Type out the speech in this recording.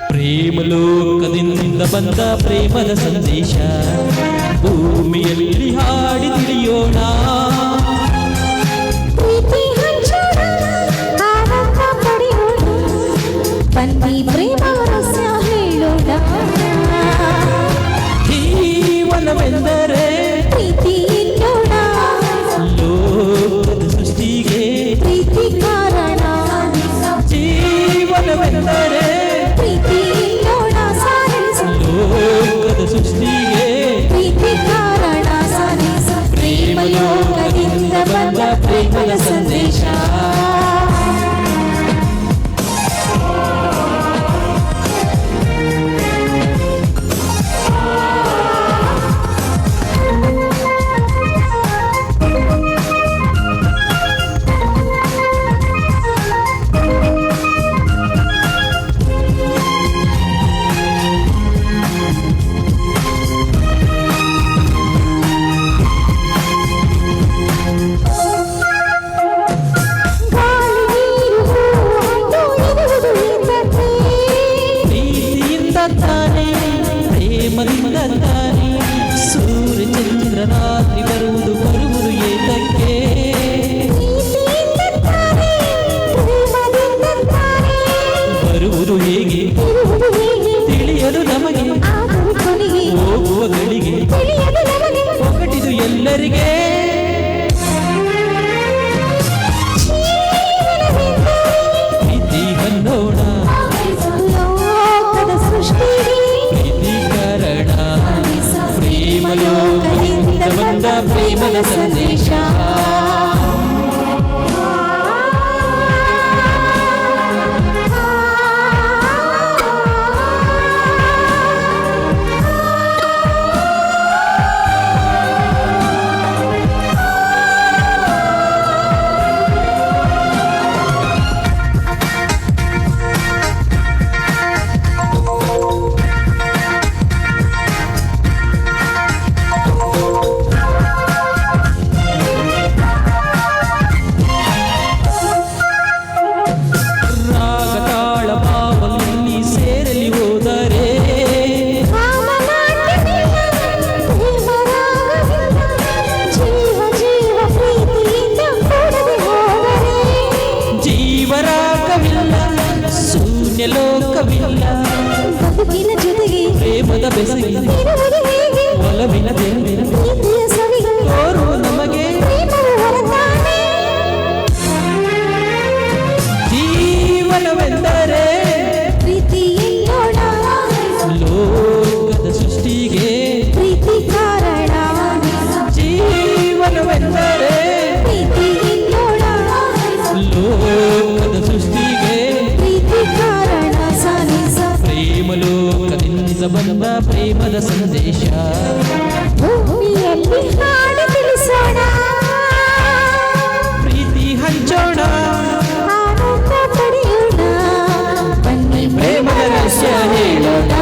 ಪ್ರೇಮಲೋಕದಿಂದ ಬಂದ ಪ್ರೇಮದ ಸಂದೇಶ ಭೂಮಿಯಲ್ಲಿ ಹಾಡಿ ತಿಳಿಯೋಣ. ಬನ್ನಿ ಪ್ರೇಮ ರಹಸ್ಯ ಹೇಳೋಣ. ಜೀವನವೆಂದರೆ ಪ್ರೀತಿ ಎನ್ನೋಣ. ಲೋಕದ ಸೃಷ್ಟಿಗೆ ಪ್ರೀತಿ ಕಾರಣ. ಜೀವನವೆಂದರೆ ಪ್ರೀತಿ ಎನ್ನೋಣ. ಲೋಕದ ಸೃಷ್ಟಿಗೆ ಪ್ರೀತಿ ಕಾರಣ. ಪ್ರೇಮಲೋಕದಿಂದ ಬಂದ ಪ್ರೇಮದ ಸಂದೇಶ. ಪ್ರೇಮದಿಂದ ತಾನೆ ಸೂರ್ಯ ಚಂದ್ರ ರಾತ್ರಿ ಬರುವುದು ಏತಕ್ಕೆ? ಬರುವುದು ಹೇಗೆ ತಿಳಿಯಲು ನಮಗೆ ಹೋಗುವ ಗಳಿಗೆ ಒಗಟಿದು ಎಲ್ಲರಿಗೆ. ಪ್ರೀತಿ ಹನ್ನೋಣ ಪ್ರೇಮಲೋಕದಿಂದ ಬಂದ ಪ್ರೇಮದ ಸಂದೇಶ. ಲೋಕವಿಲ್ಲ ಬದುಕಿನ ಜೊತೆಗೆ ಪ್ರೇಮದ ಬೆಸಗಿ ಒಲವಿನ ಪ್ರೀತಿಯ ಸವಿಗಳು ತೋರು ನಮಗೆ. ಜೀವನವೆಂದರೆ ಪ್ರೀತಿ ಎನ್ನೋಣ. ಲೋಕದ ಸೃಷ್ಟಿಗೆ ಪ್ರೀತಿ ಕಾರಣ. ಜೀವನವೆಂದರೆ ಪ್ರೀತಿ ಎನ್ನೋಣ. ಲೋಕದ ಸೃಷ್ಟಿಗೆ ಪ್ರೀತಿ ಕಾರಣ. ಪ್ರೇಮಲೋಕದಿಂದ ಬಂದ ಪ್ರೇಮದ ಸಂದೇಶ ಭೂಮಿಯಲ್ಲಿ ಹಾಡಿ ತಿಳಿಸೋಣ. ಪ್ರೀತಿ ಹಂಚೋಣ. ಆನಂದ ಪಡೆಯೋಣ. ಬನ್ನಿ ಪ್ರೇಮದ ರಹಸ್ಯ ಹೇಳೋಣ.